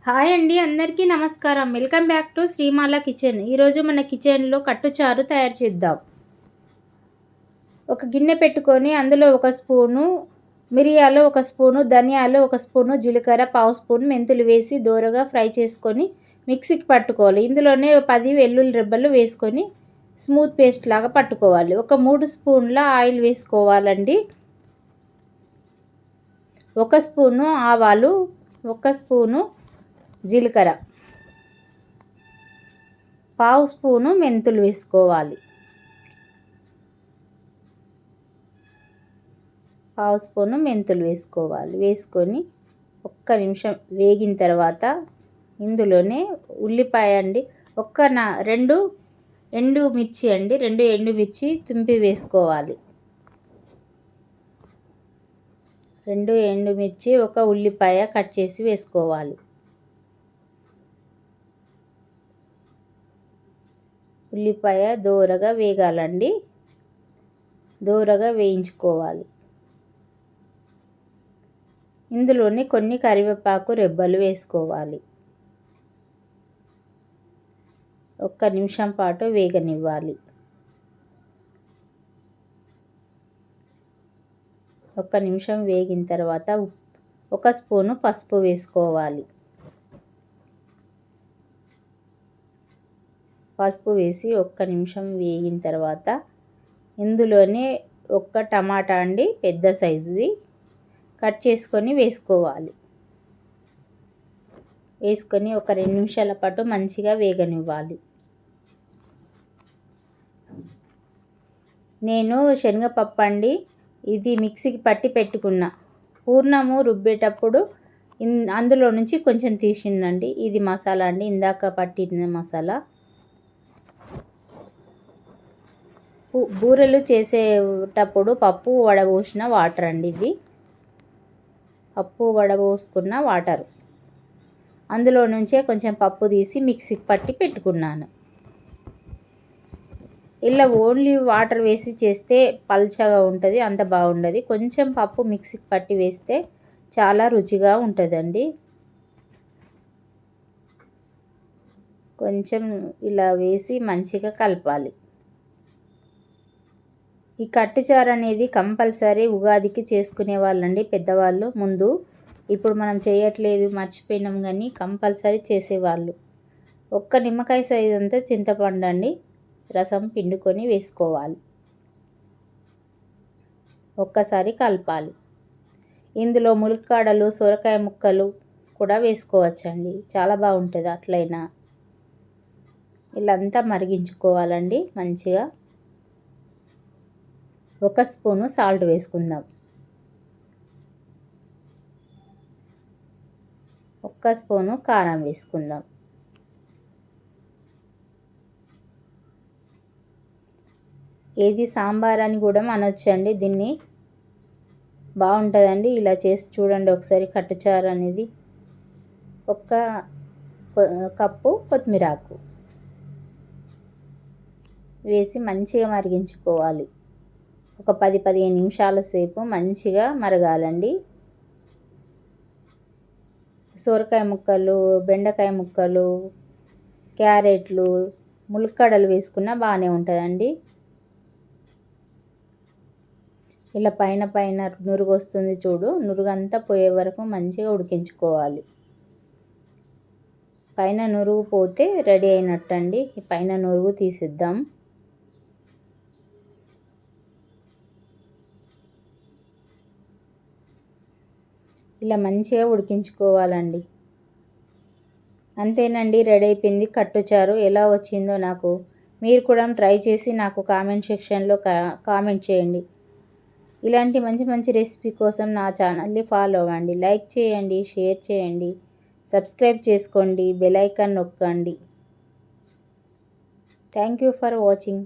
Hi అండి, అందరికీ నమస్కారం. Welcome back to శ్రీమాల kitchen. ఈరోజు మన కిచెన్లో కట్టుచారు తయారు చేద్దాం. ఒక గిన్నె పెట్టుకొని అందులో 1 స్పూను మిరియాలు, 1 స్పూను ధనియాలు, 1 స్పూను జీలకర్ర, పావు స్పూన్ మెంతులు వేసి దోరగా ఫ్రై చేసుకొని మిక్సీకి పట్టుకోవాలి. ఇందులోనే 10 వెల్లుల్లి రెబ్బలు వేసుకొని స్మూత్ పేస్ట్ లాగా పట్టుకోవాలి. ఒక 3 స్పూన్ల ఆయిల్ వేసుకోవాలండి. 1 స్పూను ఆవాలు, 1 స్పూను జీలకర్ర, పావు స్పూను మెంతులు వేసుకోవాలి. వేసుకొని ఒక్క నిమిషం వేగిన తర్వాత ఇందులోనే ఉల్లిపాయ అండి, 2 ఎండుమిర్చి అండి, 2 ఎండుమిర్చి తుంపి వేసుకోవాలి. 2 ఎండుమిర్చి, 1 ఉల్లిపాయ కట్ చేసి వేసుకోవాలి. ఉల్లిపాయ దోరగా వేగాలండి, దోరగా వేయించుకోవాలి. ఇందులోనే కొన్ని కరివేపాకు రెబ్బలు వేసుకోవాలి. 1 నిమిషం పాటు వేగనివ్వాలి. 1 నిమిషం వేగిన తర్వాత 1 స్పూను పసుపు వేసుకోవాలి. పసుపు వేసి 1 నిమిషం వేగిన తర్వాత ఇందులోనే 1 టమాటా అండి, పెద్ద సైజుది కట్ చేసుకొని వేసుకోవాలి. వేసుకొని ఒక 2 నిమిషాల పాటు మంచిగా వేగనివ్వాలి. నేను శనగపప్పు అండి, ఇది మిక్సీకి పట్టి పెట్టుకున్న. పూర్ణము రుబ్బేటప్పుడు అందులో నుంచి కొంచెం తీసిండండి. ఇది మసాలా అండి, ఇందాక పట్టిన మసాలా. బూరెలు చేసేటప్పుడు పప్పు వడబోసిన వాటర్ అండి, ఇది పప్పు వడబోసుకున్న వాటర్. అందులో నుంచే కొంచెం పప్పు తీసి మిక్సీకి పట్టి పెట్టుకున్నాను. ఇలా ఓన్లీ వాటర్ వేసి చేస్తే పల్చగా ఉంటుంది, అంత బాగుండదు. కొంచెం పప్పు మిక్సీకి పట్టి వేస్తే చాలా రుచిగా ఉంటుందండి. కొంచెం ఇలా వేసి మంచిగా కలపాలి. ఈ కట్టుచారు అనేది కంపల్సరీ ఉగాదికి చేసుకునే వాళ్ళండి పెద్దవాళ్ళు ముందు. ఇప్పుడు మనం చేయట్లేదు, మర్చిపోయినాం, కానీ కంపల్సరీ చేసేవాళ్ళు. 1 నిమ్మకాయ సైజ్ అంతా చింతపండు అండి, రసం పిండుకొని వేసుకోవాలి. ఒక్కసారి కలపాలి. ఇందులో ములక్కాడలు, సొరకాయ ముక్కలు కూడా వేసుకోవచ్చండి, చాలా బాగుంటుంది. అట్లయినా ఇలా అంతా మరిగించుకోవాలండి మంచిగా. 1 స్పూను సాల్ట్ వేసుకుందాం. 1 స్పూను కారం వేసుకుందాం. ఏది సాంబార్ అని కూడా అనొచ్చండి దీన్ని, బాగుంటుందండి. ఇలా చేసి చూడండి ఒకసారి కట్టుచారు అనేది. 1 కప్పు కొత్తిమీరాకు వేసి మంచిగా మరిగించుకోవాలి. ఒక 10-15 నిమిషాల సేపు మంచిగా మరగాలండి. సొరకాయ ముక్కలు, బెండకాయ ముక్కలు, క్యారెట్లు, ములక్కాడలు వేసుకున్నా బాగానే ఉంటుందండి. ఇలా పైన నురుగు వస్తుంది చూడు, నురుగంతా పోయే వరకు మంచిగా ఉడికించుకోవాలి. పైన నురుగు పోతే రెడీ అయినట్టండి. ఈ పైన నురుగు తీసిద్దాం. ఇలా మంచిగా ఉడికించుకోవాలండి. అంతేనండి, రెడీ అయిపోయింది కట్టుచారు. ఎలా వచ్చిందో మీరు కూడా ట్రై చేసి నాకు కామెంట్ సెక్షన్లో కామెంట్ చేయండి. ఇలాంటి మంచి మంచి రెసిపీ కోసం నా ఛానల్ని ఫాలో అవ్వండి. లైక్ చేయండి, షేర్ చేయండి, సబ్స్క్రైబ్ చేసుకోండి, బెల్ ఐకాన్ నొక్కండి. Thank you for watching.